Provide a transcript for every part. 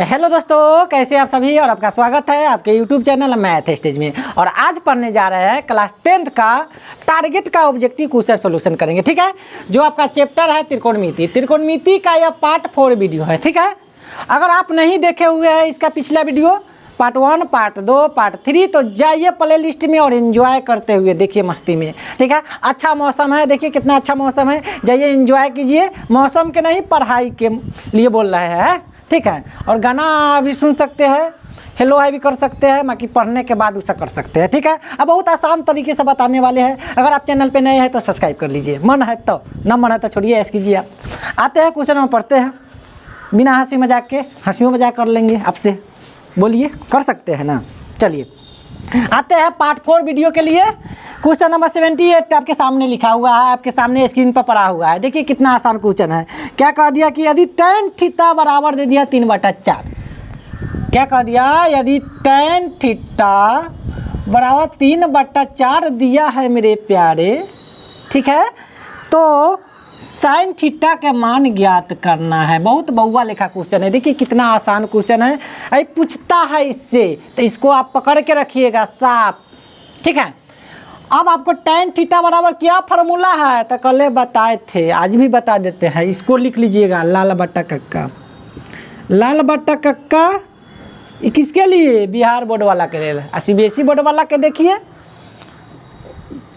Hello दोस्तों, कैसे आप सभी और आपका स्वागत है आपके YouTube चैनल मैथ स्टेज में। और आज पढ़ने जा रहे हैं क्लास 10th का टारगेट का ऑब्जेक्टिव क्वेश्चन सॉल्यूशन करेंगे। ठीक है, जो आपका चैप्टर है त्रिकोणमिति का यह पार्ट 4 वीडियो है। ठीक है, अगर आप नहीं देखे हुए हैं इसका पिछला वीडियो पार्ट 1, पार्ट 2, पार्ट 3 तो जाइए प्ले लिस्ट में और एंजॉय करते हुए देखिए मस्ती में। ठीक है, अच्छा मौसम है, देखिए कितना अच्छा मौसम है, जाइए एंजॉय कीजिए। मौसम के नहीं, पढ़ाई के लिए बोल रहे हैं। ठीक है, और गाना भी सुन सकते हैं, हेलो हाई भी कर सकते हैं, बाकी पढ़ने के बाद उसे कर सकते हैं। ठीक है, अब बहुत आसान तरीके से बताने वाले हैं। अगर आप चैनल पे नए हैं तो सब्सक्राइब कर लीजिए, मन है तो, न मन है तो छोड़िए, ऐसे कीजिए। आप आते हैं क्वेश्चन में पढ़ते हैं, बिना हंसी मजाक के, हंसियों मजाक कर लेंगे आपसे। बोलिए, कर सकते हैं ना? चलिए आते हैं पार्ट 4 वीडियो के लिए। क्वेश्चन नंबर 78 आपके सामने लिखा हुआ है, आपके सामने स्क्रीन पर पड़ा हुआ है। देखिए कितना आसान क्वेश्चन है। क्या कह दिया कि यदि tan थीटा बराबर दे दिया 3/4। क्या कह दिया? यदि tan थीटा बराबर 3/4 दिया है मेरे प्यारे, ठीक है, तो साइन थीटा के मान ज्ञात करना है। बहुत बहुआ लेखा क्वेश्चन है। देखिए कितना आसान क्वेश्चन है। अरे पूछता है इससे, तो इसको आप पकड़ के रखिएगा साफ। ठीक है, अब आपको tan थीटा बराबर क्या फार्मूला है तो कल बताए थे, आज भी बता देते हैं। इसको लिख लीजिएगा, लाल बट्टा कक्का। लाल बट्टा कक्का ये किसके लिए? बिहार बोर्ड वाला के लिए। CBSE बोर्ड वाला के देखिए,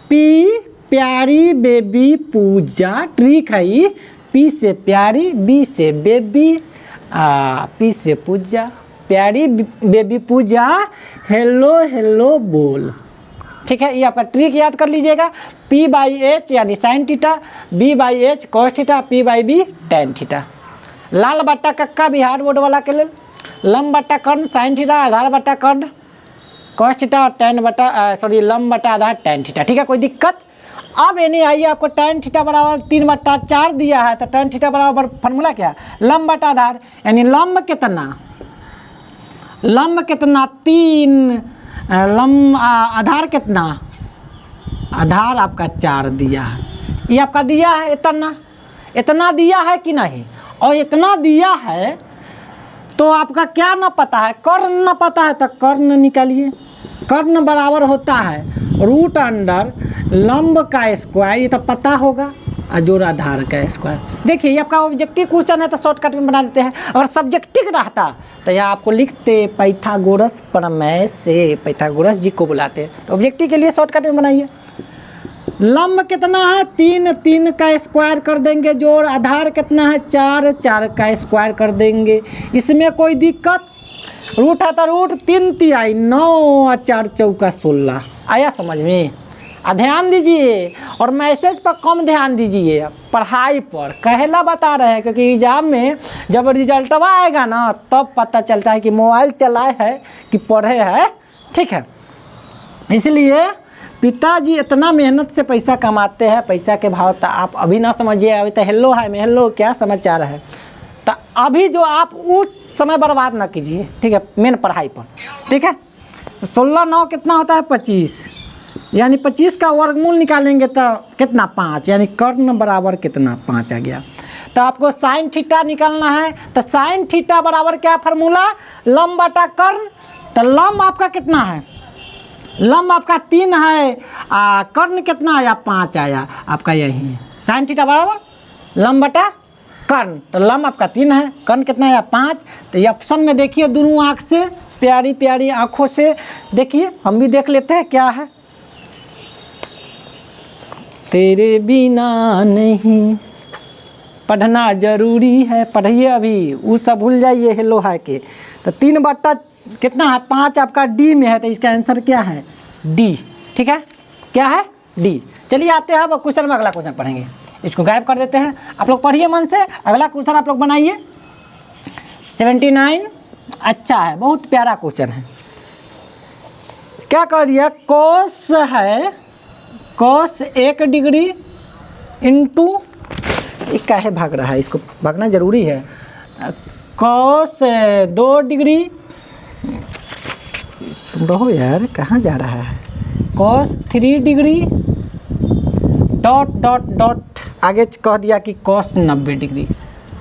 पी प्यारी बेबी पूजा, ट्रिक है ये। पी से प्यारी, बी से बेबी, पी से पूजा, प्यारी बेबी पूजा, हेलो हेलो बोल। ठीक है, ये आपका ट्रिक याद कर लीजिएगा। P/H यानी sine theta, B/H cos theta, P/B tan theta. लाल बट्टा कक्का बिहार बोर्ड वाला के लिए, लंब बट्टा कर्ण साइन थीटा, आधार बट्टा कर्ण कॉस थीटा और लंब बट्टा आधार tan थीटा। ठीक है, कोई दिक्कत? अब ये नहीं आइए, आपको tan थीटा बराबर 3/4 दिया है तो tan थीटा बराबर फार्मूला क्या? लंब बटा आधार, यानी लंब कितना? लंब कितना? 3। लंब आधार कितना? आधार आपका 4 दिया है। ये आपका दिया है इतना दिया है कि नहीं? और इतना दिया है तो आपका क्या ना पता है? कर्ण ना पता है तो कर्ण निकालिए। कर्ण बराबर होता है √अंडर लंब का स्क्वायर, ये तो पता होगा, और जोड़ आधार का स्क्वायर। देखिए ये आपका ऑब्जेक्टिव क्वेश्चन है तो शॉर्टकट में बना देते हैं। अगर सब्जेक्टिव रहता तो यहाँ आपको लिखते पाइथागोरस प्रमेय से, पाइथागोरस जी को बुलाते हैं। तो ऑब्जेक्टिव के लिए शॉर्टकट में बनाइए। लंब कितना है? 3 का स्क्वायर कर देंगे, जोड़ आधार कितना है? 4 का स्क्वायर कर देंगे। इसमें कोई दिक्कत? रूट है तो रूट, 3 तिहाई 9 और 4 चौका 16। आया समझ में? ध्यान दीजिए और मैसेज पर कम ध्यान दीजिए, पढ़ाई पर कहला बता रहे हैं, क्योंकि एग्जाम में जब रिजल्टवा आएगा ना तब पता चलता है कि मोबाइल चलाए है कि पढ़े है। ठीक है, इसलिए पिताजी इतना मेहनत से पैसा कमाते हैं, पैसा के भाव तो आप अभी ना समझिए। अभी तो हेलो हाय में हेलो क्या समाचार है, तो अभी जो आप उस समय बर्बाद ना कीजिए। ठीक है, मेन पढ़ाई पर। ठीक है, 16 9 कितना होता है? 25, यानी 25 का वर्गमूल निकालेंगे तो कितना? 5, यानी कर्ण बराबर कितना? 5 आ गया। तो आपको साइन थीटा निकालना है, तो साइन थीटा बराबर क्या फार्मूला? लंब बटा कर्ण। तो लंब आपका कितना है? लंब आपका 3 है, कर्ण कितना आया? 5 आया आपका। यही है साइन थीटा बराबर लंब बटा कर्ण। तो लंब आपका 3 है, कर्ण कितना आया? 5। तो ये ऑप्शन में देखिए, दोनों आँख से, प्यारी प्यारी आँखों से देखिए, हम भी देख लेते हैं क्या है। तेरे बिना नहीं पढ़ना जरूरी है, पढ़िए अभी, वो सब भूल जाइए हेलो हाय के। तो 3 बट्टा कितना है? 5 आपका डी में है, तो इसका आंसर क्या है? डी। ठीक है, क्या है? डी। चलिए आते हैं अब क्वेश्चन में, अगला क्वेश्चन पढ़ेंगे। इसको गायब कर देते हैं, आप लोग पढ़िए मन से। अगला क्वेश्चन आप लोग बनाइए। 79 अच्छा है, बहुत प्यारा क्वेश्चन है। क्या कह दिया? कोस है, कोस 1 डिग्री इंटू, ये काहे भाग रहा है? इसको भागना जरूरी है। कोस 2 डिग्री, तुम रहो यार, कहाँ जा रहा है? कोस 3 डिग्री डॉट डॉट डॉट, आगे कह दिया कि कोस 90 डिग्री।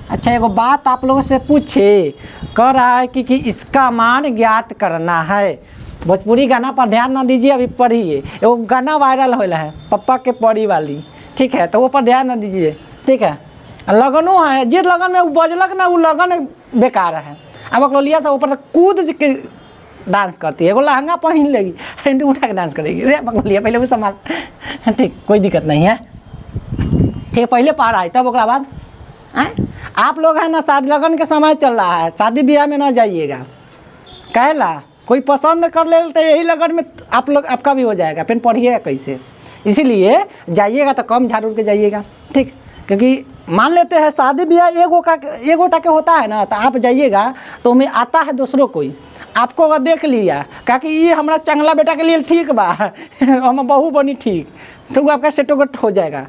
अच्छा एगो बात आप लोगों से पूछे, कह रहा है कि इसका मान ज्ञात करना है। भोजपुरी गाना पर ध्यान ना दीजिए, अभी पढ़िए। वो गाना वायरल हो रहा है पप्पा के पड़ी वाली, ठीक है, तो वो पर ध्यान ना दीजिए, ठीक है। लगनो है, जिस लगन में वो बजलक ना वो लगन बेकार है। अब अकलोलिया से ऊपर से कूद के डांस करती है, वो लहंगा पहन लेगी, हिंदी उठा के डांस करेगी। रे अकलोलिया पहले वो संभाल, ठीक, कोई दिक्कत नहीं है, ठीक। पहले पार आए तब ओकरा बाद आप लोग है ना, शादी लगन के समय चल रहा है, शादी ब्याह में ना जाइएगा। कहला कोई पसंद कर ले तो यही लगन में आप लोग आपका भी हो जाएगा, फिर पढ़िएगा कैसे। इसीलिए जाइएगा तो कम झाड़ उड़ के जाइएगा, ठीक। क्योंकि मान लेते हैं शादी ब्याह एक गोटा के होता है ना, तो आप जाइएगा तो हमें आता है दूसरों कोई, आपको अगर देख लिया कहा कि ये हमारा चंगला बेटा के लिए ठीक बा हम बहू बनी ठीक, तो वो आपका सेटोगट हो जाएगा।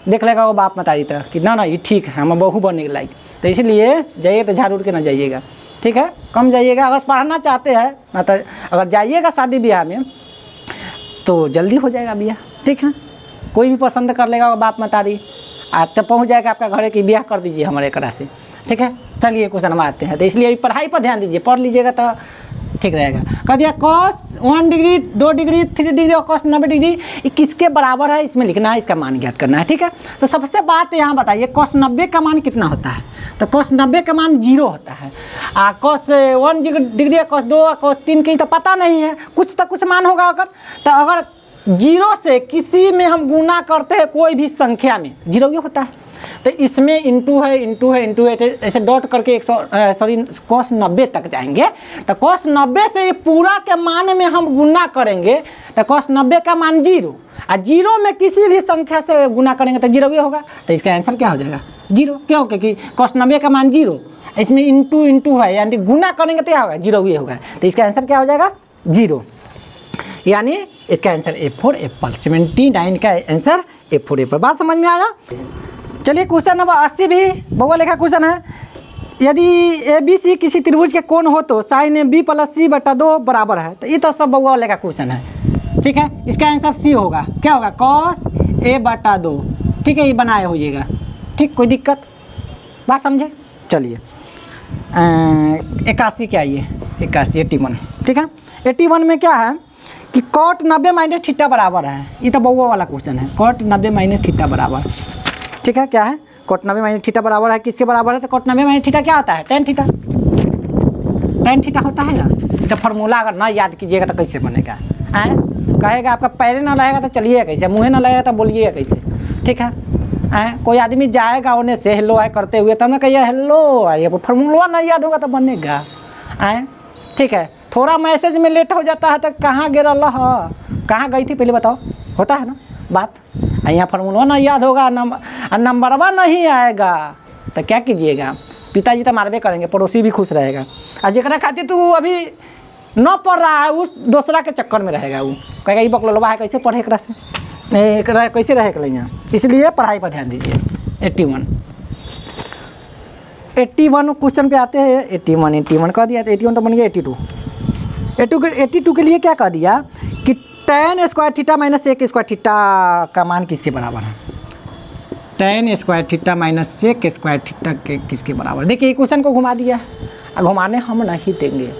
देख लेगा वो बाप मतारी तो कि ना ये ठीक है, हम बहू बनने के लायक। तो इसलिए जाइए तो झाड़ उड़ के ना जाइएगा, ठीक है, कम जाइएगा। अगर पढ़ना चाहते हैं ना, तो अगर जाइएगा शादी ब्याह में तो जल्दी हो जाएगा ब्याह, ठीक है। कोई भी पसंद कर लेगा वो बाप मतारी, अच्छा पहुँच जाएगा आपका घर कि ब्याह कर दीजिए हमारे एकरा से, ठीक है। चलिए क्वेश्चन आते हैं, तो इसलिए पढ़ाई पर ध्यान दीजिए, पढ़ लीजिएगा तो ठीक रहेगा। कह दिया cos 1 डिग्री 2 डिग्री 3 डिग्री और cos 90 डिग्री ये किसके बराबर है, इसमें लिखना है, इसका मान ज्ञात करना है, ठीक है। तो सबसे बात यहाँ बताइए cos 90 का मान कितना होता है, तो cos 90 का मान 0 होता है। cos 1 डिग्री cos 2 cos 3 की तो पता नहीं है, कुछ तो कुछ मान होगा। अगर तो अगर 0 से किसी में हम गुना करते हैं कोई भी संख्या में, 0 ही होता है। तो इसमें इंटू है ऐसे डॉट करके cos 90 तक जाएंगे। तो cos 90 से ये पूरा के मान में हम गुना करेंगे तो cos 90 का मान 0, और 0 में किसी भी संख्या से गुना करेंगे तो 0 ही होगा। तो इसका आंसर क्या हो जाएगा 0, क्यों, क्योंकि cos 90 का मान 0, इसमें इंटू है, यानी गुना करेंगे तो क्या होगा 0 ही होगा। तो इसका आंसर क्या हो जाएगा 0, यानी इसका आंसर A4 एप्पल। 79 का आंसर A4 एप्पल। बात समझ में आया। चलिए क्वेश्चन नंबर 80 भी बहुआ लेखा क्वेश्चन है। यदि ABC किसी त्रिभुज के कोण हो तो sin AB + C/2 बराबर है। तो ये तो सब बहुआ लेखा क्वेश्चन है, ठीक है। इसका आंसर C होगा, क्या होगा cos A/2, ठीक है, ये बनाए होइएगा, ठीक, कोई दिक्कत, बात समझे। चलिए 81 क्या ये 81 ठीक है। 81 में क्या है कि cot 90 - थीटा बराबर है। ये तो बहुआ वाला क्वेश्चन है, cot 90 - थीटा बराबर, ठीक है। क्या है cot 90 - थीटा बराबर है, किसके बराबर है, तो cot 90 - थीटा क्या होता है tan थीटा, tan थीटा होता है ना। तो फार्मूला अगर ना याद कीजिएगा तो कैसे बनेगा, कहेगा आपका पैरे ना लगेगा तो चलिए कैसे, मुँह ना लगेगा तो बोलिए कैसे, ठीक है। कोई आदमी जाएगा उन्हें से हेलो है करते हुए, तब ना कहिए हेलो, ये फार्मूला ना याद होगा तो बनेगा, ठीक है। थोड़ा मैसेज में लेट हो जाता है तो कहाँ गिर रहा, कहाँ गई थी पहले बताओ, होता है ना बात। यहाँ फार्मूला ना याद होगा, नंबरवा नहीं आएगा तो क्या कीजिएगा, पिताजी तो मारबे करेंगे, पड़ोसी भी खुश रहेगा। और जरा खातिर तू अभी न पढ़ रहा है उस दूसरा के चक्कर में रहेगा, वो कहेगा ये बकलोलवा है कैसे पढ़े एकरा से, कैसे रहे यहाँ। इसलिए पढ़ाई पर ध्यान दीजिए। 81 क्वेश्चन पे आते हैं। 81 कह दिया, 81 तो बन गया 82। 82 के लिए क्या कह दिया कि tan square theta - sec square theta का मान किसके बराबर है। tan square theta - sec square theta के किसके बराबर। देखिए क्वेश्चन को घुमा दिया, घुमाने हम नहीं देंगे,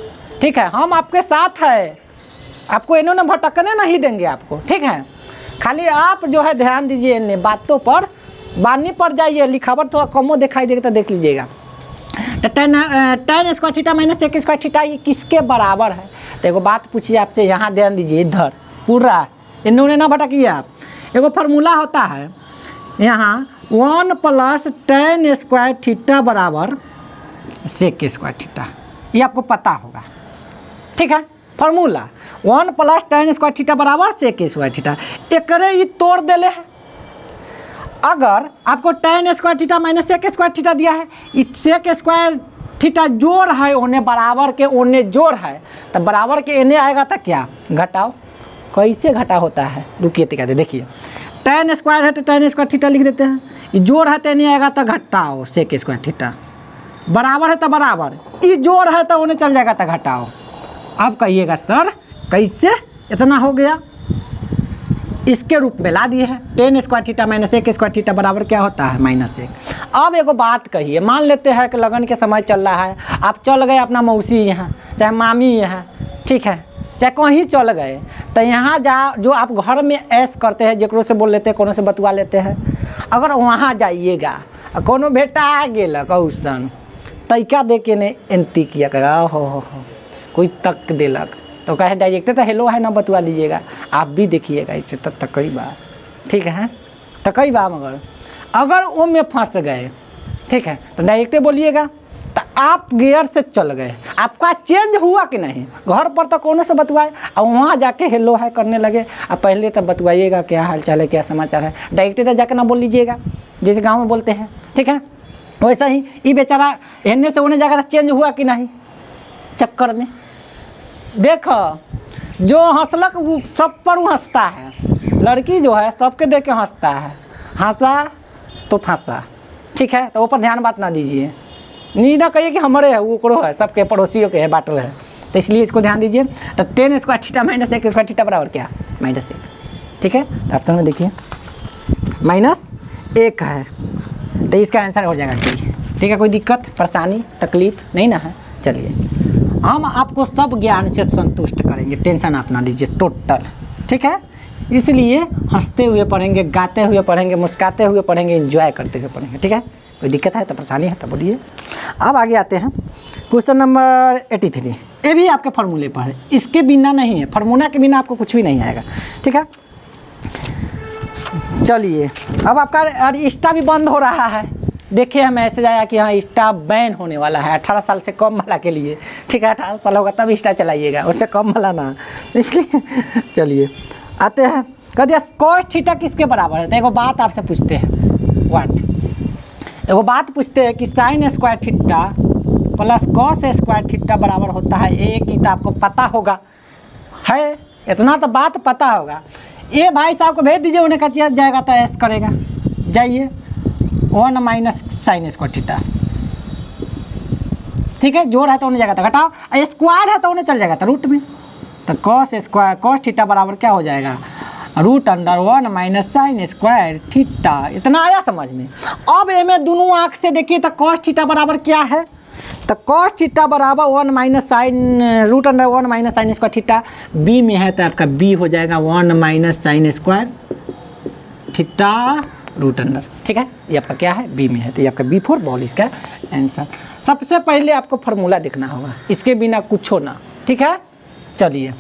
ठीक है। हम आपके साथ है, आपको इन्होंने भटकने नहीं देंगे आपको, ठीक है। खाली आप जो है ध्यान दीजिए इन बातों पर, बानी पर जाइए, लिखावट थोड़ा कमो दिखाई देगा तो देख लीजिएगा। तो tan square theta - sec square theta ये किसके बराबर है। तो एगो बात पूछिए आपसे, यहाँ ध्यान दीजिए, इधर पूरा इन्होंने ना भटकिए आप। एगो फार्मूला होता है यहाँ 1 + tan स्क्वायर थीटा बराबर sec स्क्वायर थीटा, ये आपको पता होगा, ठीक है। फार्मूला 1 + tan स्क्वायर थीटा बराबर sec स्क्वायर थीटा, एकरे ये तोड़ देले है। अगर आपको tan square theta - sec square theta दिया है, sec स्क्वायर थीटा जोड़ है उन्हें बराबर के उन्हें जोड़ है, तो बराबर के इन्हें आएगा तो क्या घटाओ, कैसे घटा होता है, रुकिए कहते देखिए। tan स्क्वायर है तो tan स्क्वायर थीटा लिख देते हैं, ये जोड़ है तो इन्हें आएगा तो घटाओ sec स्क्वायर थीटा, बराबर है तो बराबर, ये जोड़ है तो उन्हें चल जाएगा तो घटाओ। अब कहिएगा सर कैसे इतना हो गया, इसके रूप में ला दिए हैं। Ten square theta minus 1 square theta बराबर क्या होता है -1। अब एगो बात कहिए, मान लेते हैं कि लगन के समय चल रहा है, आप चल गए अपना मौसी यहाँ चाहे मामी यहाँ, ठीक है, चाहे कहीं चल गए, तो यहाँ जो आप घर में ऐश करते हैं, जकरों से बोल लेते हैं, कोनो से बतवा लेते हैं, अगर वहाँ जाइएगा कोनो बेटा आ गेल कौशन तैका दे के ने एंती किया कर हो कोई तक देलक तो कहे डायरेक्ट तो हेलो है ना बतवा लीजिएगा, आप भी देखिएगा इससे तो कई बार, ठीक है, तो कई बार मगर अगर वो में फंस गए, ठीक है, तो डायरेक्ट बोलिएगा। तो आप गियर से चल गए, आपका चेंज हुआ कि नहीं, घर पर तो कोनो से बतवाए और वहाँ जाके हेलो है करने लगे, आप पहले तो बतवाइएगा क्या हाल चाल है, क्या समाचार है, डायरेक्ट तो जाके ना बोल लीजिएगा जैसे गांव में बोलते हैं, ठीक है। वैसा ही ये बेचारा हेलने से होने जाएगा तो चेंज हुआ कि नहीं, चक्कर में देखो जो हंसलक वो सब पर वो हंसता है, लड़की जो है सबके देख के हंसता है, हंसा तो फंसा, ठीक है, तो ऊपर ध्यान बात ना दीजिए, नहीं ना कहिए कि हमारे है वो है, सबके पड़ोसियों के है बाटल है, तो इसलिए इसको ध्यान दीजिए। तो 10 square theta minus 1 square theta बराबर क्या, -1, ठीक है। तो ऑप्शन में देखिए -1 है, तो इसका आंसर हो जाएगा ठीक है। कोई दिक्कत परेशानी तकलीफ नहीं ना है। चलिए हम आपको सब ज्ञान से संतुष्ट करेंगे, टेंशन आप ना लीजिए टोटल, ठीक है। इसलिए हंसते हुए पढ़ेंगे, गाते हुए पढ़ेंगे, मुस्काते हुए पढ़ेंगे, एंजॉय करते हुए पढ़ेंगे, ठीक है। कोई दिक्कत है तो परेशानी है तो बोलिए। अब आगे आते हैं क्वेश्चन नंबर 83। ये भी आपके फार्मूले पर है, इसके बिना नहीं है, फार्मूला के बिना आपको कुछ भी नहीं आएगा, ठीक है। चलिए अब आपका इंस्टा भी बंद हो रहा है, देखिए हमें मैसेज आया कि हाँ इंस्टा बैन होने वाला है 18 साल से कम वाला के लिए, ठीक है। 18 साल होगा तब इंस्टा चलाइएगा, उससे कम वाला ना, इसलिए चलिए आते हैं। कह दिया cos थीटा किसके बराबर है, तो एगो बात आपसे पूछते हैं, एगो बात पूछते हैं कि sign square theta plus cos square theta बराबर होता है एक ही, तो आपको पता होगा है, इतना तो बात पता होगा। ये भाई साहब को भेज दीजिए, उन्हें कहा जाएगा तो ऐस करेगा, जाइए 1 माइनस साइन स्क्वायर थीटा, ठीक है, जोड़ है तो उन्हें जाएगा था, घटाओ स्क्वायर है तो उन्हें चल जाएगा था रूट में, तो cos थीटा बराबर क्या हो जाएगा, √1 माइनस साइन स्क्वायर थीटा। इतना आया समझ में। अब में दोनों आँख से देखिए तो cos थीटा बराबर क्या है, तो cos थीटा बराबर 1 minus sine √1 minus sine square theta, B में है तो आपका बी हो जाएगा 1 माइनस साइन स्क्वायर थीटा √, ठीक है। ये आपका क्या है, बी में है, तो ये आपका B4 बॉल इसका आंसर। सबसे पहले आपको फार्मूला देखना होगा, इसके बिना कुछ हो ना, ठीक है। चलिए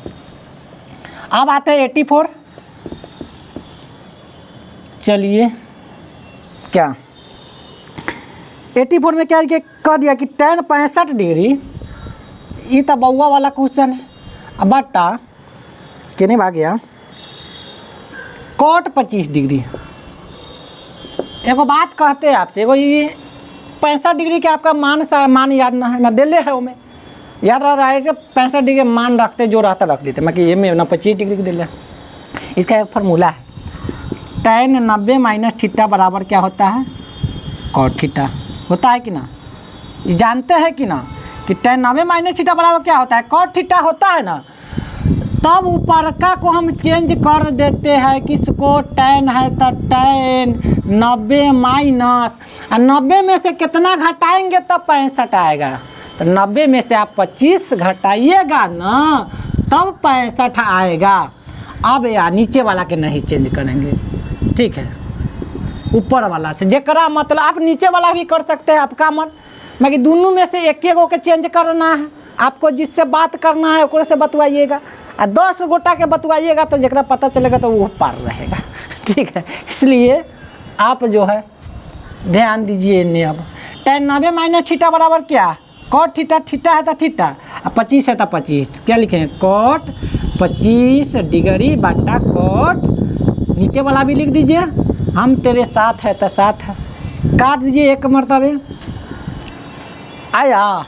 अब आते हैं 84। चलिए क्या 84 में क्या कह दिया कि tan 65 डिग्री, ये तो बउआ वाला क्वेश्चन है, अब बटा कि नहीं भाग गया cot 25 डिग्री। एगो बात कहते हैं आपसे, एगो ये 65 डिग्री के आपका मान याद ना है ना, दिले है उमें याद रहा है, 65 डिग्री मान रखते जो रहता रख देते, मैं कि ये में ना 25 डिग्री के दिले। इसका एक फार्मूला है, tan 90 माइनस थीटा बराबर क्या होता है, cot थीटा होता है कि ना, ये जानते हैं कि ना कि tan 90 माइनस थीटा बराबर क्या होता है, cot थीटा होता है ना। तब ऊपर का को हम चेंज कर देते हैं, किसको, tan है तो tan 90 माइनस, 90 में से कितना घटाएंगे तब 65 आएगा, तो 90 में से आप 25 घटाइएगा ना तब 65 आएगा। अब यार नीचे वाला के नहीं चेंज करेंगे, ठीक है, ऊपर वाला से, जरा मतलब आप नीचे वाला भी कर सकते हैं, आपका मन, मैं दोनों में से एक गो के चेंज करना है आपको, जिससे बात करना है ओकरे से बतवाइएगा, और 10 गोटा के बतवाइएगा तो जरा पता चलेगा तो वो पार रहेगा, ठीक है। इसलिए आप जो है ध्यान दीजिए इन्हें। अब tan 90 माइनस थीटा बराबर क्या, cot थीटा, थीटा है तो थीटा, 25 है तो 25, क्या लिखें, cot 25 डिग्री बटा cot, नीचे वाला भी लिख दीजिए, हम तेरे साथ है तो साथ है, काट दीजिए एक मरतबे, आया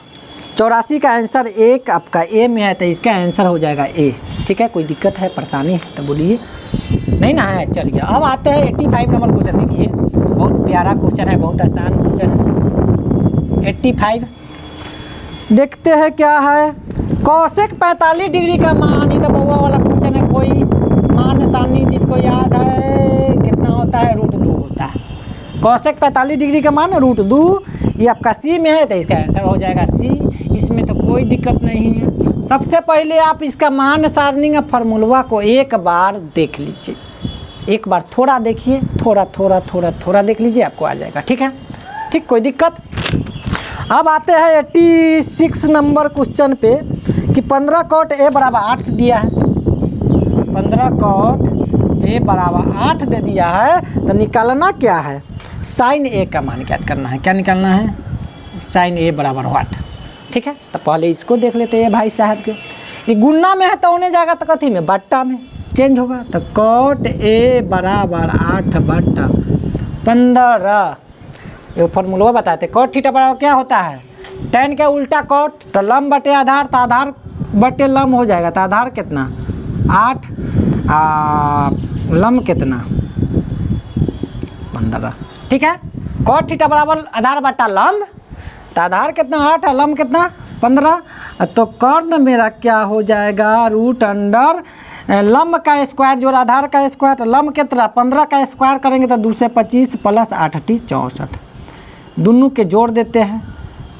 84 का आंसर एक आपका ए में है, तो इसका आंसर हो जाएगा ए, ठीक है। कोई दिक्कत है परेशानी है तो बोलिए, नहीं ना है। चलिए अब आते हैं 85 नंबर क्वेश्चन, देखिए बहुत प्यारा क्वेश्चन है, बहुत आसान क्वेश्चन है। 85 देखते हैं क्या है, cosec 45 डिग्री का मान, ये तो बउआ वाला क्वेश्चन है, कोई मान सारणी जिसको याद है कितना होता है, √2 होता है। कोसेक 45 डिग्री का मान √2, ये आपका सी में है तो इसका आंसर हो जाएगा सी। इसमें तो कोई दिक्कत नहीं है। सबसे पहले आप इसका मान सारणी का फॉर्मूला को एक बार देख लीजिए, एक बार थोड़ा देखिए, थोड़ा थोड़ा थोड़ा थोड़ा देख लीजिए, आपको आ जाएगा। ठीक है, ठीक, कोई दिक्कत। अब आते हैं 86 नंबर क्वेश्चन पे कि 15 cot A बराबर 8 दिया है, 15 cot A बराबर 8 दे दिया है, तो निकालना क्या है, साइन A का मान ज्ञात करना है। क्या निकालना है, साइन A बराबर 8। ठीक है, तो पहले इसको देख लेते हैं भाई साहब के। ये गुणा में है तो होने जाएगा तो कथी में, बट्टा में चेंज होगा। तो cot A बराबर 8 बट्टा 15, ये फॉर्मूला बताते। cot थीटा बराबर क्या होता है, tan का उल्टा cot, तो लंब बटे आधार, तो आधार बटे लंब हो जाएगा। तो आधार कितना 8, लंब कितना 15। ठीक है, cot थीटा बराबर आधार बटा लंब, तो आधार कितना 8 और लंब कितना 15। तो कर्ण मेरा क्या हो जाएगा, √अंडर लंब का स्क्वायर जोड़ आधार का स्क्वायर, तो लंब कितना 15 का स्क्वायर करेंगे तो 2 से 25 प्लस 8 × 64, दोनों के जोड़ देते हैं,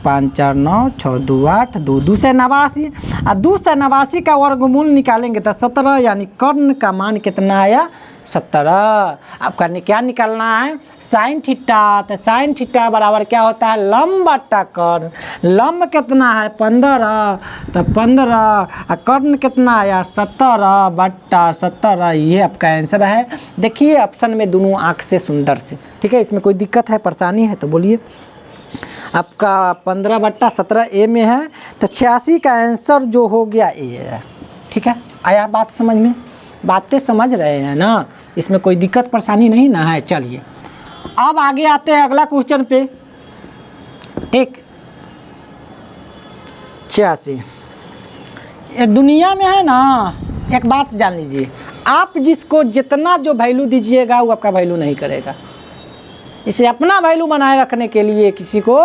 5 4 9 6 2 8, 2 से 89, और 2 से 89 का वर्गमूल निकालेंगे तो 17, यानी कर्ण का मान कितना आया 17। आपका क्या निकालना है, साइन थीटा। तो साइन थीटा बराबर क्या होता है, लंब बट्टा कर्ण, लंब कितना है 15, तो 15, और कर्ण कितना आया 17 बट्टा 17, ये आपका आंसर है। देखिए ऑप्शन में दोनों आँख से सुंदर से। ठीक है, इसमें कोई दिक्कत है, परेशानी है तो बोलिए। आपका 15 बट्टा 17 ए में है, तो 86 का आंसर जो हो गया ए है। ठीक है, आया बात समझ में, बातें समझ रहे हैं ना, इसमें कोई दिक्कत परेशानी नहीं ना है। चलिए अब आगे आते हैं अगला क्वेश्चन पे। ठीक, 86 दुनिया में है ना, एक बात जान लीजिए, आप जिसको जितना जो वैल्यू दीजिएगा वो आपका वैल्यू नहीं करेगा। इसे अपना वैल्यू बनाए रखने के लिए किसी को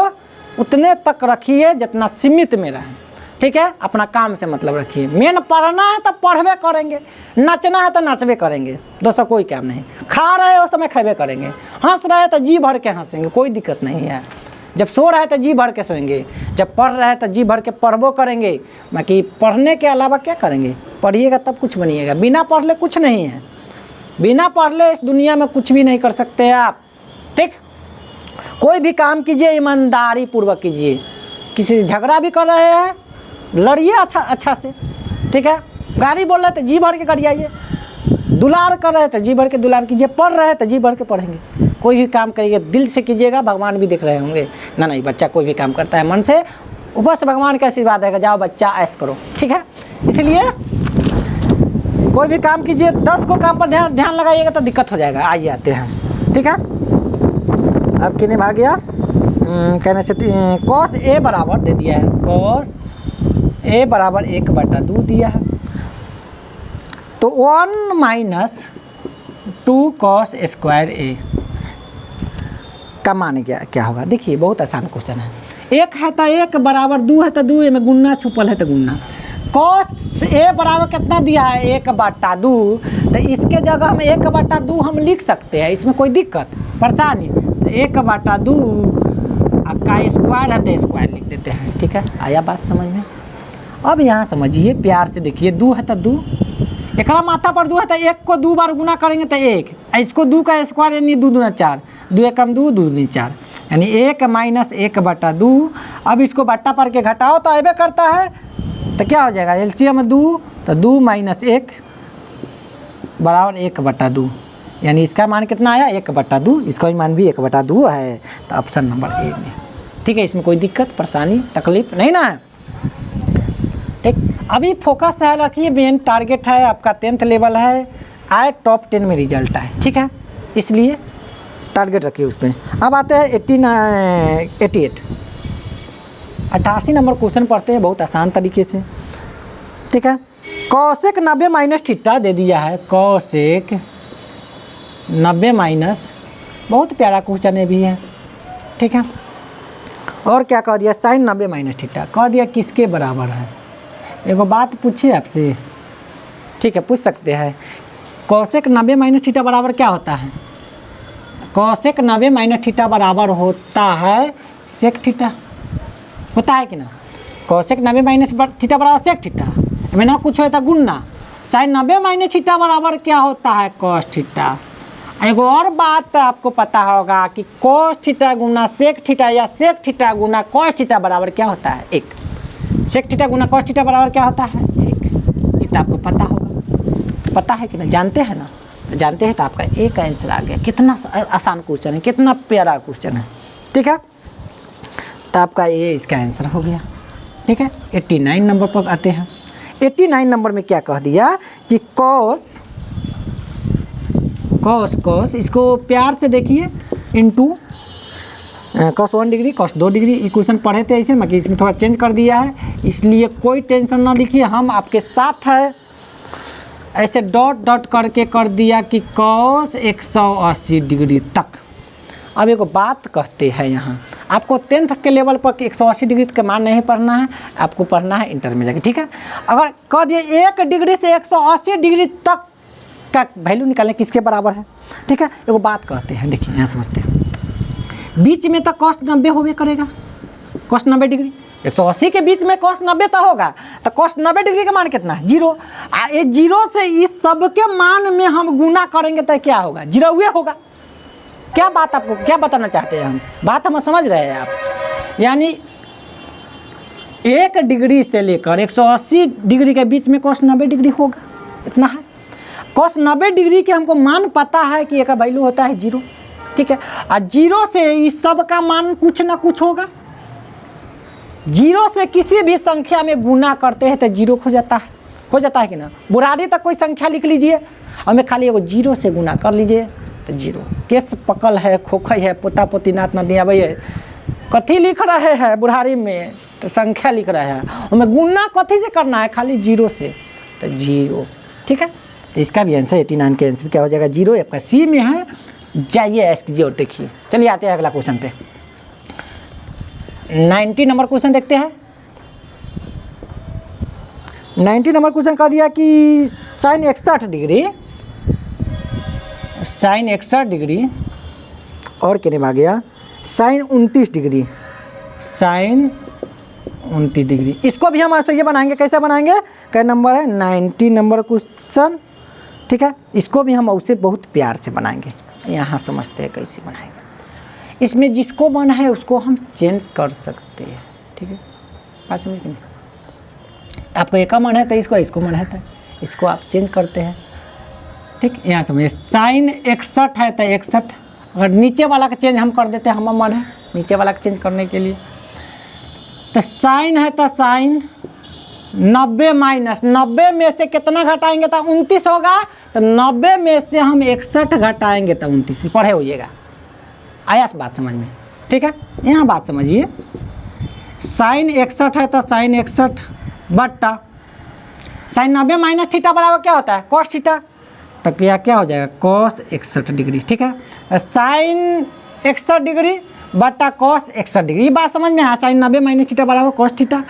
उतने तक रखिए जितना सीमित में रहे। ठीक है, अपना काम से मतलब रखिए। मेन पढ़ना है तो पढ़वे करेंगे, नचना है तो नचबे करेंगे, दोस्तों कोई काम नहीं। खा रहे हो समय खेबे करेंगे, हंस रहे तो जी भर के हंसेंगे, कोई दिक्कत नहीं है। जब सो रहे तो जी भर के सोएंगे, जब पढ़ रहे तो जी भर के पढ़बो करेंगे। बाकी पढ़ने के अलावा क्या करेंगे, पढ़िएगा तब कुछ बनिएगा, बिना पढ़ ले कुछ नहीं है। बिना पढ़ ले इस दुनिया में कुछ भी नहीं कर सकते आप। ठीक, कोई भी काम कीजिए ईमानदारी पूर्वक कीजिए। किसी से झगड़ा भी कर रहे हैं लड़िए अच्छा से। ठीक है, गाड़ी बोल रहे तो जी भर के गरियाइए, दुलार कर रहे तो जी भर के दुलार कीजिए, पढ़ रहे तो जी भर के पढ़ेंगे। कोई भी काम करिए दिल से कीजिएगा, भगवान भी देख रहे होंगे ना। नहीं, बच्चा कोई भी काम करता है मन से, ऊपर से भगवान का आशीर्वाद है, जाओ बच्चा ऐश करो। ठीक है, इसलिए कोई भी काम कीजिए, 10 को काम पर ध्यान लगाइएगा तो दिक्कत हो जाएगा। आइए आते हैं। ठीक है, अब कितने भाग गया, कहने से cos A बराबर दे दिया है, cos A बराबर 1/2 दिया है, तो 1 - 2 cos स्क्वायर A का मान क्या होगा। देखिए बहुत आसान क्वेश्चन है। 1 है तो 1 बराबर 2 है तो 2 में गुन्ना छुपल है तो गुन्ना। cos A बराबर कितना दिया है 1/2, तो इसके जगह हम 1/2 हम लिख सकते हैं, इसमें कोई दिक्कत परेशानी। 1/2 का स्क्वायर है तो स्क्वायर लिख देते हैं। ठीक है, आया बात समझ में। अब यहाँ समझिए प्यार से देखिए, 2 है तो 2, एक माथा पर 2 है तो 1 को 2 बार गुना करेंगे तो 1, इसको 2 का स्क्वायर यानी 2 दूना 4, 2 एकम 2, 2 दूनी 4, यानी 1 - 1/2। अब इसको बट्टा पर के घटाओ तो अबे करता है, तो क्या हो जाएगा एलसीएम 2, तो 2 - 1 बराबर 1/2, यानी इसका मान कितना आया 1/2, इसका मान भी 1/2 है। तो ऑप्शन नंबर ए में। ठीक है, इसमें कोई दिक्कत परेशानी तकलीफ नहीं ना है। ठीक, अभी फोकस है रखिए, मेन टारगेट है आपका 10th लेवल है, आए टॉप 10 में रिजल्ट आए। ठीक है, इसलिए टारगेट रखिए उसमें। अब आते हैं 88 नंबर क्वेश्चन पढ़ते हैं बहुत आसान तरीके से। ठीक है, कॉसेक 90 - थीटा दे दिया है, कॉसेक 90 बहुत प्यारा क्वेश्चन है भी है। ठीक है, और क्या कह दिया, साइन 90 - थीटा कह दिया किसके बराबर है। एगो बात पूछिए आपसे, ठीक है पूछ सकते हैं, कोसेक 90 माइनस थीटा बराबर क्या होता है? कोसेक 90 माइनस थीटा बराबर होता है सेक थीटा, होता है कि ना? कोसेक 90 माइनस थीटा बराबर सेक थीटा, में ना कुछ होता गुणना। साइन 90 माइनस थीटा बराबर क्या होता है? Cos theta. एक और बात आपको पता होगा कि कॉस थीटा गुना सेक थीटा या सेक थीटा गुना कॉस थीटा बराबर क्या होता है? 1। सेक थीटा गुना कॉस थीटा बराबर क्या होता है? 1। ये तो आपको पता होगा, पता है कि ना? जानते हैं ना? जानते हैं तो आपका एक आंसर आ गया। कितना आसान क्वेश्चन है, कितना प्यारा क्वेश्चन है। ठीक है, तो आपका ये इसका आंसर हो गया। ठीक है, 89 नंबर पर आते हैं। 89 नंबर में क्या कह दिया कि कॉस कॉस कॉस इसको प्यार से देखिए, into cos 1 degree cos 2 degree. Equation पढ़े थे ऐसे, मगर इसमें थोड़ा चेंज कर दिया है, इसलिए कोई टेंशन ना लिखिए, हम आपके साथ है। ऐसे डॉट डॉट करके कर दिया कि कॉस 180 डिग्री तक। अब एक बात कहते हैं, यहाँ आपको 10th के लेवल पर 180 डिग्री का मान नहीं पढ़ना है, आपको पढ़ना है इंटर में जाके। ठीक है, अगर कह दिए 1 डिग्री से 180 डिग्री तक का वैल्यू निकालें किसके बराबर है। ठीक है, एगो बात कहते हैं, देखिए यहाँ समझते हैं। बीच में तो कॉस 90 होबे करेगा, कॉस 90 डिग्री 180 के बीच में कॉस 90 तो होगा, तो कॉस 90 डिग्री का मान कितना है? 0। ये 0 से इस सब के मान में हम गुना करेंगे तो क्या होगा? 0 हुए होगा। क्या बात आपको क्या बताना चाहते हैं हम? बात हम समझ रहे हैं आप? यानी 1 डिग्री से लेकर 180 डिग्री के बीच में कॉस 90 डिग्री होगा, इतना है। कॉस 90 डिग्री के हमको मान पता है कि एक वैल्यू होता है 0। ठीक है, और 0 से इस सब का मान कुछ ना कुछ होगा। 0 से किसी भी संख्या में गुना करते हैं तो 0 हो जाता है कि ना? बुराड़ी तक कोई संख्या लिख लीजिए, हमें खाली एगो 0 से गुना कर लीजिए तो 0। केस पकल है, खोखई है, पोता पोती नात नदी अब ये कथी लिख रहे हैं बुढ़ारी में? तो संख्या लिख रहे हैं, हमें गुना कथी से करना है? खाली 0 से, तो 0। ठीक है, तो इसका भी आंसर 89 का आंसर क्या हो जाएगा? 0। आपका सी में है, जाइए ऐस कीजिए और देखिए। चलिए आते हैं अगला क्वेश्चन पे। 90 नंबर क्वेश्चन देखते हैं। 90 नंबर क्वेश्चन कह दिया कि साइन 61 डिग्री और कितने में आ गया? Sine 29 degree, sine 29 degree. इसको भी हम ऐसे ये बनाएंगे, कैसे बनाएंगे? क्या नंबर है? 90 नंबर क्वेश्चन। ठीक है, इसको भी हम उसे बहुत प्यार से बनाएंगे। यहाँ समझते हैं कैसे बनाएंगे। इसमें जिसको मन है उसको हम चेंज कर सकते हैं। ठीक है, बात समझ कि नहीं? आपको एक का मन है तो इसको मन है तो इसको आप चेंज करते हैं। ठीक, यहाँ समझिए। साइन 61 है तो 61, अगर नीचे वाला का चेंज हम कर देते हैं, हम मन है नीचे वाला का चेंज करने के लिए। तो साइन है तो साइन 90 माइनस 90 में से कितना घटाएंगे तो 29 होगा। तो 90 में से हम 61 घटाएंगे तो 29 पढ़े होइएगा। आया बात समझ में? ठीक है, यहाँ बात समझिए। साइन 61 है तो साइन 61 बट्टा साइन 90 माइनस थीटा बराबर क्या होता है? Cos theta. तो क्या हो जाएगा? Cos 61 degree. ठीक है, साइन 61 डिग्री बट्टा कॉस 61 डिग्री। ये बात समझ में है? साइन 90 माइनस थीटा बराबर कॉस थीटा।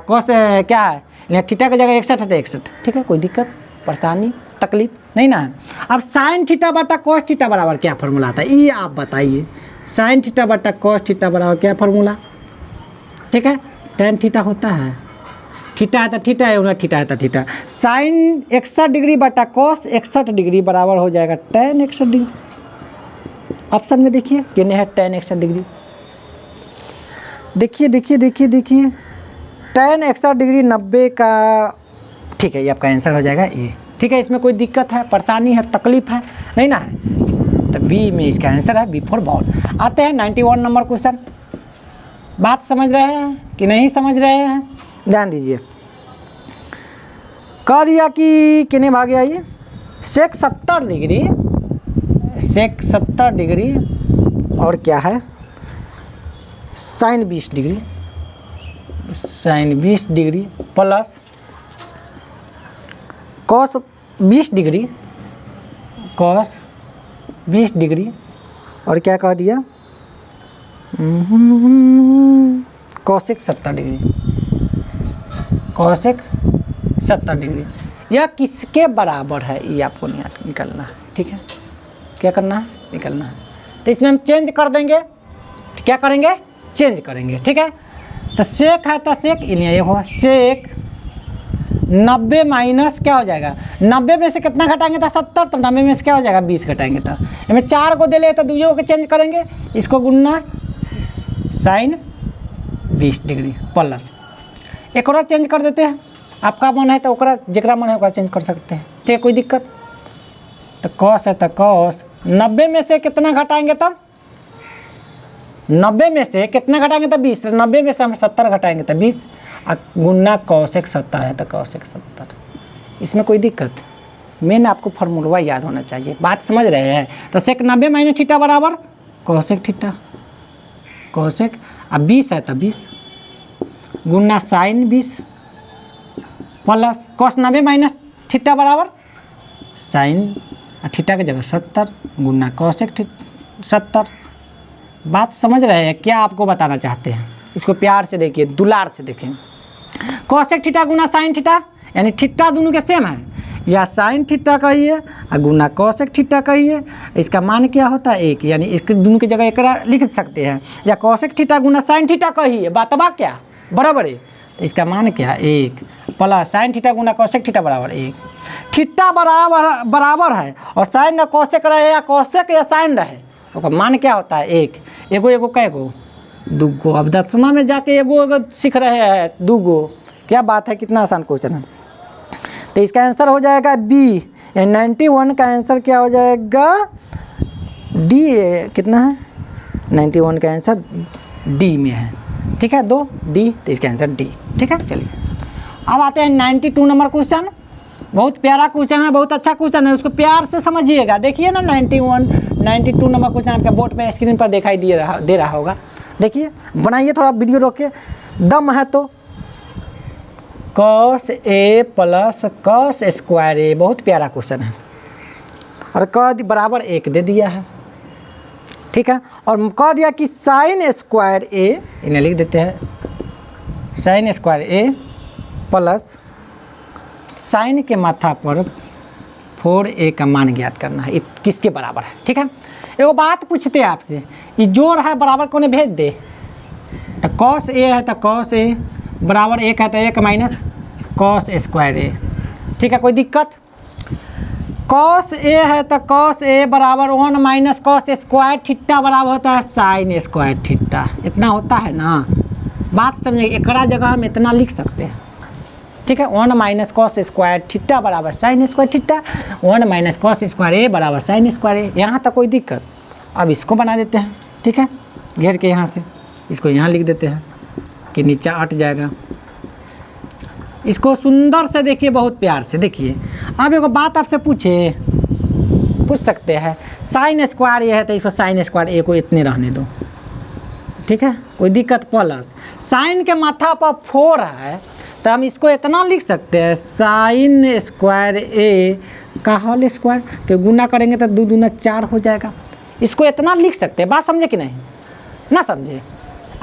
कॉस क्या है? थीटा की जगह 61 है तो 61। ठीक है, कोई दिक्कत परेशानी तकलीफ नहीं ना है। अब साइन थीटा बट्टा कॉस थीटा बराबर क्या फार्मूला आता है? ये आप बताइए। साइन थीटा बट्टा कॉस थीटा बराबर क्या फार्मूला? ठीक है, टेन थीटा होता है। थीटा है तो थीटा है, उन्हें थीटा है तो थीटा। साइन 61 डिग्री बट्टा कॉस 61 डिग्री बराबर हो जाएगा टेन 61 डिग्री। ऑप्शन में देखिए कितने है? Ten 61 degree. देखिए टेन 61 डिग्री 90 का। ठीक है, ये आपका आंसर हो जाएगा ए। ठीक है, इसमें कोई दिक्कत है, परेशानी है, तकलीफ है नहीं ना है? तो बी में इसका आंसर है, बी फॉर बॉल। आते हैं 91 नंबर क्वेश्चन। बात समझ रहे हैं कि नहीं समझ रहे हैं? ध्यान दीजिए। कह दिया कि कितने भागे आइए? सेक 70 डिग्री और क्या है? Sine 20 degree plus cos 20 degree और क्या कह दिया? Cosec 70 degree. यह किसके बराबर है, ये आपको निकालना है। ठीक है, क्या करना है, निकालना है। तो इसमें हम चेंज कर देंगे, क्या करेंगे, चेंज करेंगे। ठीक है, तो सेक है तो सेक ये होगा सेक 90 माइनस क्या हो जाएगा, 90 में से कितना घटाएंगे तो 70, तो 90 में से क्या हो जाएगा 20 घटाएंगे तो इसमें 4 को दे ले तो दूसरे को चेंज करेंगे, इसको गुणना साइन 20 डिग्री प्लस एक और चेंज कर देते हैं। आपका मन है तो ओकरा जरा मन है ओकरा चेंज कर सकते हैं। ठीक है, कोई दिक्कत। तो कॉस है तो कॉस 90 में से कितना घटाएंगे तब, 90 में से कितना घटाएंगे तो 20, 90 में से हम 70 घटाएंगे तो 20 गुना कॉसेक 70 है तो कॉसेक 70। इसमें कोई दिक्कत, मेन आपको फार्मूला याद होना चाहिए। बात समझ रहे हैं। तो सेक 90 माइनस थीटा बराबर कॉसेक थीटा, कॉसेक अब 20 है तो 20 गुना sine 20 plus cos 90 minus theta बराबर साइन थीटा की जगह 70 गुना कॉसेक 70। बात समझ रहे हैं, क्या आपको बताना चाहते हैं, इसको प्यार से देखिए, दुलार से देखें। कॉसेक थीटा गुना साइन थीटा, यानी थीटा दोनों के सेम है, या साइन थीटा कहिए और गुना कॉसेक थीटा कहिए, इसका मान क्या होता है 1, यानी इसके दोनों की जगह एक लिख सकते हैं, या कॉसेक थीटा गुना साइन थीटा कहिए, बातबा क्या बराबर है, तो इसका मान क्या 1 प्लस साइन थीटा गुना कॉसेक थीटा बराबर 1। थीटा बराबर है और साइन या कॉसेक रहे या कॉसेक या साइन रहे, उसका मान क्या होता है 1, एगो एगो कैगो दूगो। अब 10वां में जाके एगो सीख रहे हैं दूगो, क्या बात है, कितना आसान क्वेश्चन है। तो इसका आंसर हो जाएगा बी, यानी 91 का आंसर क्या हो जाएगा डी। कितना है 91 का आंसर डी में है। ठीक है, 2 डी, तो इसका आंसर डी। ठीक है, चलिए अब आते हैं 92 नंबर क्वेश्चन। बहुत प्यारा क्वेश्चन है, बहुत अच्छा क्वेश्चन है, उसको प्यार से समझिएगा। देखिए ना 92 नंबर क्वेश्चन आपके बोर्ड में स्क्रीन पर दिखाई दे रहा होगा। देखिए, बनाइए थोड़ा वीडियो रोक के, दम है तो। Cos A plus cos square ए, बहुत प्यारा क्वेश्चन है, और कह बराबर 1 दे दिया है। ठीक है, और कह दिया कि साइन स्क्वायर ए, इन्हें लिख देते हैं, साइन स्क्वायर ए प्लस साइन के माथा पर 4a का मान ज्ञात करना है, किसके बराबर है। ठीक है, एगो बात पूछते हैं आपसे, ये जोड़ है बराबर कोने भेज दे, तो कॉस ए है तो कॉस ए बराबर 1 है तो 1 माइनस कॉस स्क्वायर ए। ठीक है, कोई दिक्कत। कॉस ए है तो कॉस ए बराबर 1 माइनस कॉस स्क्वायर थीटा बराबर होता है साइन स्क्वायर थीटा, इतना होता है ना। बात समझिए, एक जगह हम इतना लिख सकते हैं। ठीक है, 1 माइनस कॉस स्क्वायर थीटा बराबर sine square theta, 1 minus cos square A बराबर साइन स्क्वायर ए। यहाँ तक कोई दिक्कत। अब इसको बना देते हैं। ठीक है, घेर के यहाँ से इसको यहाँ लिख देते हैं कि नीचे हट जाएगा। इसको सुंदर से देखिए, बहुत प्यार से देखिए। अब एक बात आपसे पूछ सकते हैं, साइन स्क्वायर ए है तो इसको साइन स्क्वायर ए को इतने रहने दो। ठीक है, कोई दिक्कत। प्लस साइन के माथा पर 4 है तो हम इसको इतना लिख सकते हैं, साइन स्क्वायर ए का होल स्क्वायर के गुना करेंगे तो 2 दूना 4 हो जाएगा। इसको इतना लिख सकते हैं। बात समझे कि नहीं, ना समझे।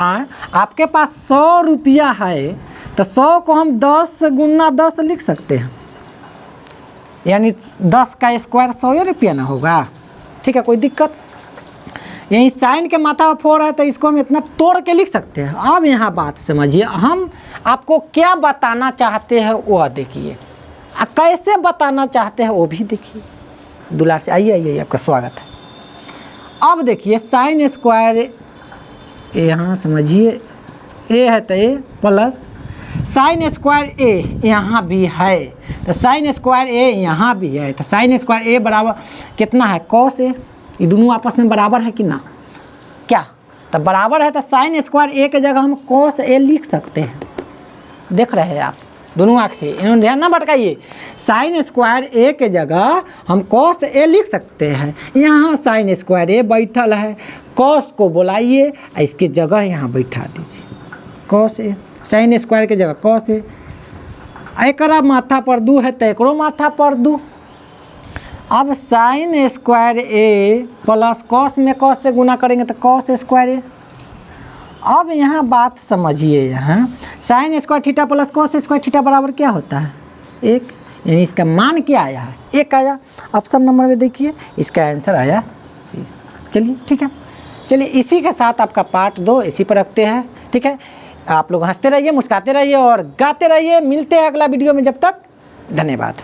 आपके पास 100 रुपया है तो 100 को हम 10 गुना 10 लिख सकते हैं, यानी 10 का स्क्वायर 100 रुपया ना होगा। ठीक है, कोई दिक्कत। यही साइन के माथा 4 है तो इसको हम इतना तोड़ के लिख सकते हैं। अब यहाँ बात समझिए, हम आपको क्या बताना चाहते हैं वो देखिए, कैसे बताना चाहते हैं वो भी देखिए। दुलार से आइए, आपका स्वागत है। अब देखिए, साइन स्क्वायर यहाँ समझिए, ए है तो ए प्लस साइन स्क्वायर ए यहाँ भी है तो साइन स्क्वायर ए यहाँ भी है, तो साइन स्क्वायर ए बराबर कितना है कॉस ए। ये दोनों आपस में बराबर है कि ना, क्या, तो बराबर है तो साइन स्क्वायर ए के जगह हम कॉस ए लिख सकते हैं। देख रहे हैं आप दोनों आँख से, इन्होंने ध्यान ना भटकाइए। साइन स्क्वायर ए के जगह हम कॉस ए लिख सकते हैं। यहाँ साइन स्क्वायर ए बैठल है, कॉस को बुलाइए, इसके जगह यहाँ बैठा दीजिए कॉस ए, साइन स्क्वायर के जगह कॉस ए। एकरा माथा पर 2 है तो एकरो माथा पर 2। अब साइन स्क्वायर ए प्लस कॉस में कॉस से गुना करेंगे तो कॉस स्क्वायर ए। अब यहाँ बात समझिए, यहाँ sign square theta plus cos square theta बराबर क्या होता है 1, यानी इसका मान क्या आया है, 1 आया। ऑप्शन नंबर में देखिए इसका आंसर आया C। चलिए ठीक है, चलिए इसी के साथ आपका पार्ट 2 इसी पर रखते हैं। ठीक है, आप लोग हंसते रहिए, मुस्कुराते रहिए और गाते रहिए। मिलते हैं अगला वीडियो में, जब तक धन्यवाद।